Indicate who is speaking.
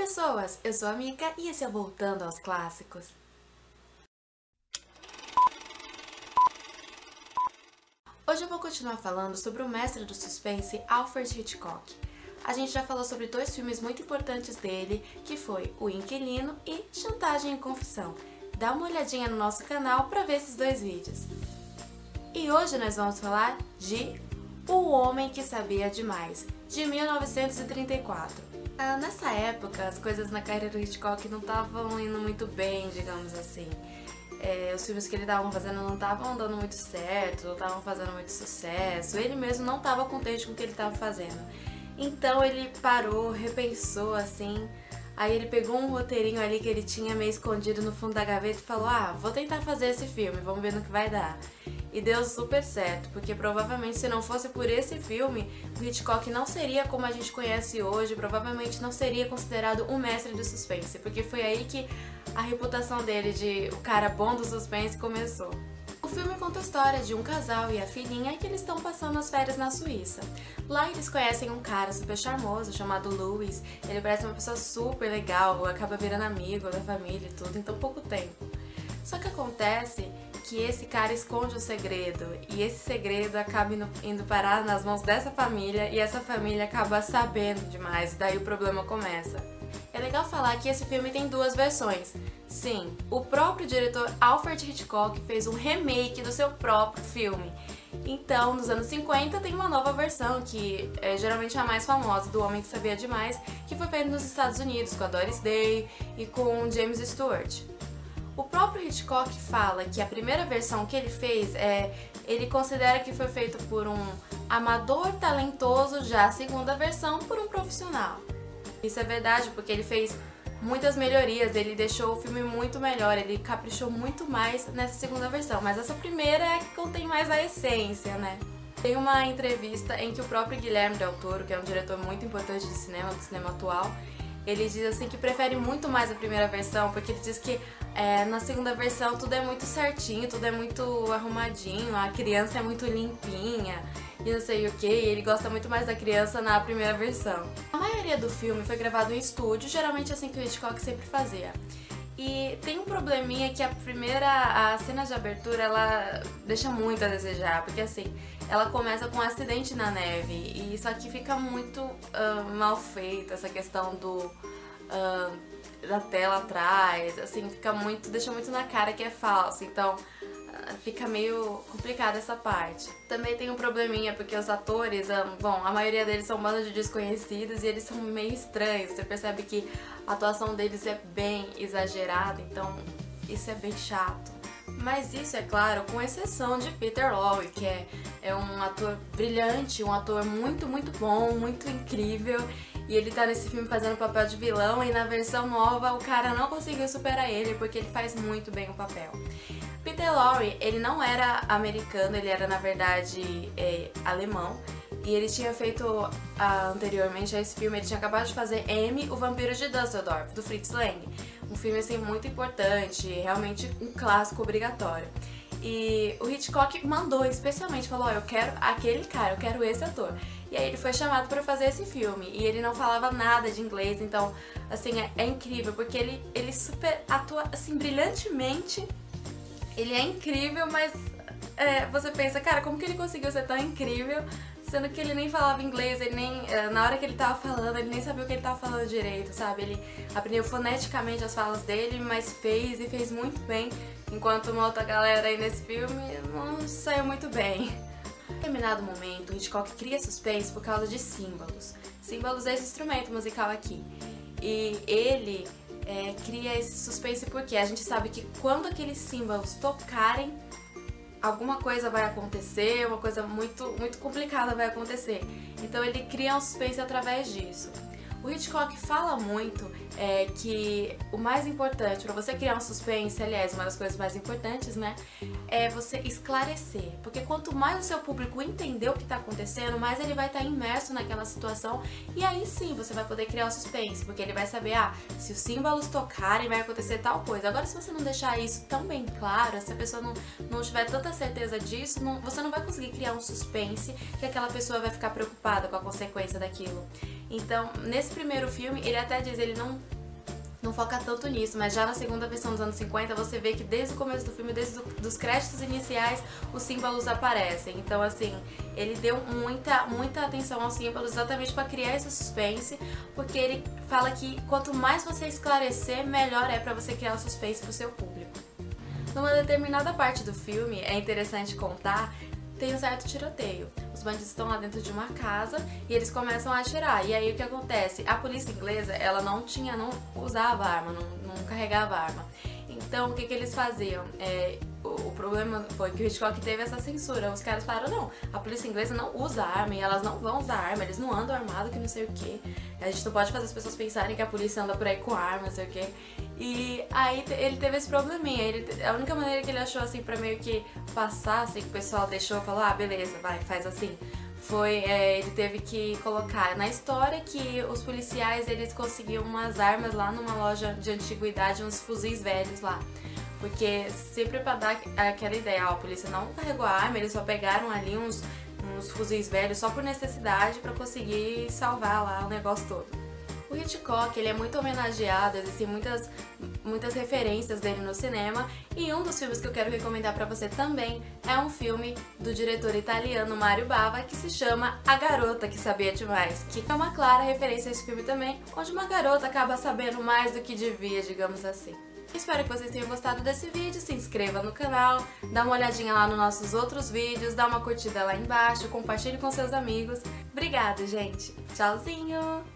Speaker 1: pessoas, eu sou a Mika e esse é o Voltando aos Clássicos. Hoje eu vou continuar falando sobre o mestre do suspense Alfred Hitchcock. A gente já falou sobre dois filmes muito importantes dele, que foi O Inquilino e Chantagem e Confissão. Dá uma olhadinha no nosso canal para ver esses dois vídeos. E hoje nós vamos falar de O Homem que Sabia Demais, de 1934. Nessa época, as coisas na carreira do Hitchcock não estavam indo muito bem, digamos assim. Os filmes que ele estava fazendo não estavam dando muito certo, não estavam fazendo muito sucesso, ele mesmo não estava contente com o que ele estava fazendo. Então ele parou, repensou assim, aí ele pegou um roteirinho ali que ele tinha meio escondido no fundo da gaveta e falou: vou tentar fazer esse filme, vamos ver no que vai dar. E deu super certo, porque provavelmente se não fosse por esse filme, o Hitchcock não seria como a gente conhece hoje, provavelmente não seria considerado um mestre do suspense, porque foi aí que a reputação dele de o cara bom do suspense começou. O filme conta a história de um casal e a filhinha que eles estão passando as férias na Suíça. Lá eles conhecem um cara super charmoso chamado Louis, ele parece uma pessoa super legal, acaba virando amigo da família e tudo em tão pouco tempo. Só que acontece que esse cara esconde um segredo, e esse segredo acaba indo parar nas mãos dessa família, e essa família acaba sabendo demais, e daí o problema começa. É legal falar que esse filme tem duas versões. Sim, o próprio diretor Alfred Hitchcock fez um remake do seu próprio filme. Então, nos anos 50 tem uma nova versão, que é geralmente a mais famosa, do Homem que Sabia Demais, que foi feita nos Estados Unidos, com a Doris Day e com James Stewart. O próprio Hitchcock fala que a primeira versão que ele fez, ele considera que foi feito por um amador talentoso, já a segunda versão por um profissional. Isso é verdade, porque ele fez muitas melhorias, ele deixou o filme muito melhor, ele caprichou muito mais nessa segunda versão, mas essa primeira é a que contém mais a essência, né? Tem uma entrevista em que o próprio Guilherme Del Toro, que é um diretor muito importante de cinema, do cinema atual, ele diz assim que prefere muito mais a primeira versão, porque ele diz que na segunda versão tudo é muito certinho, tudo é muito arrumadinho, a criança é muito limpinha e não sei o que, e ele gosta muito mais da criança na primeira versão. A maioria do filme foi gravado em estúdio, geralmente assim que o Hitchcock sempre fazia. E tem um probleminha que a cena de abertura, ela deixa muito a desejar, porque assim, ela começa com um acidente na neve, e isso aqui fica muito mal feito, essa questão da tela atrás, assim, deixa muito na cara que é falso, então fica meio complicada essa parte. Também tem um probleminha porque os atores, a maioria deles são bandas de desconhecidos e eles são meio estranhos, você percebe que a atuação deles é bem exagerada, então isso é bem chato. Mas isso, é claro, com exceção de Peter Lorre, que é um ator brilhante, um ator muito, muito bom, muito incrível. E ele tá nesse filme fazendo o papel de vilão, e na versão nova o cara não conseguiu superar ele, porque ele faz muito bem o papel. Peter Lorre, ele não era americano, ele era na verdade alemão. E ele tinha feito, anteriormente a esse filme, ele tinha acabado de fazer M, o Vampiro de Dusseldorf, do Fritz Lang. Um filme assim muito importante, realmente um clássico obrigatório. E o Hitchcock mandou, especialmente, falou: eu quero aquele cara, eu quero esse ator. E aí ele foi chamado para fazer esse filme, e ele não falava nada de inglês, então, assim, é incrível, porque ele super atua, assim, brilhantemente. Ele é incrível, mas você pensa, cara, como que ele conseguiu ser tão incrível, sendo que ele nem falava inglês, ele nem, na hora que ele tava falando, ele nem sabia o que ele tava falando direito, sabe? Ele aprendeu foneticamente as falas dele, mas fez muito bem, enquanto uma outra galera aí nesse filme não saiu muito bem. Em determinado momento, o Hitchcock cria suspense por causa de símbolos. Símbolos é esse instrumento musical aqui. E ele cria esse suspense porque a gente sabe que quando aqueles símbolos tocarem, alguma coisa vai acontecer, uma coisa muito, muito complicada vai acontecer. Então ele cria um suspense através disso. O Hitchcock fala muito que o mais importante para você criar um suspense, aliás, uma das coisas mais importantes, né, é você esclarecer. Porque quanto mais o seu público entender o que está acontecendo, mais ele vai estar imerso naquela situação, e aí sim você vai poder criar o suspense, porque ele vai saber, se os símbolos tocarem vai acontecer tal coisa. Agora, se você não deixar isso tão bem claro, se a pessoa não tiver tanta certeza disso, você não vai conseguir criar um suspense que aquela pessoa vai ficar preocupada com a consequência daquilo. Então, nesse primeiro filme, ele até diz, ele não não foca tanto nisso, mas já na segunda versão dos anos 50 você vê que desde o começo do filme, desde os créditos iniciais, os símbolos aparecem. Então assim, ele deu muita atenção aos símbolos exatamente para criar esse suspense, porque ele fala que quanto mais você esclarecer, melhor é para você criar o suspense pro seu público. Numa determinada parte do filme, é interessante contar, tem um certo tiroteio. Os bandidos estão lá dentro de uma casa e eles começam a atirar. E aí o que acontece? A polícia inglesa, ela não usava arma, não carregava arma. Então o que eles faziam? O problema foi que o Hitchcock teve essa censura. Os caras falaram, não, a polícia inglesa não usa arma e elas não vão usar arma, eles não andam armados, que não sei o que. A gente não pode fazer as pessoas pensarem que a polícia anda por aí com arma, não sei o que. E aí ele teve esse probleminha. A única maneira que ele achou assim pra meio que passar, assim, que o pessoal deixou, falou, ah, beleza, vai, faz assim. Ele teve que colocar na história que os policiais, eles conseguiam umas armas lá numa loja de antiguidade, uns fuzis velhos lá. Porque sempre pra dar aquela ideia, a polícia não carregou a arma, eles só pegaram ali uns fuzis velhos só por necessidade pra conseguir salvar lá o negócio todo. O Hitchcock, ele é muito homenageado, existem muitas referências dele no cinema, e um dos filmes que eu quero recomendar pra você também é um filme do diretor italiano Mario Bava, que se chama A Garota que Sabia Demais, que é uma clara referência a esse filme também, onde uma garota acaba sabendo mais do que devia, digamos assim. Espero que vocês tenham gostado desse vídeo, se inscreva no canal, dá uma olhadinha lá nos nossos outros vídeos, dá uma curtida lá embaixo, compartilhe com seus amigos. Obrigada, gente! Tchauzinho!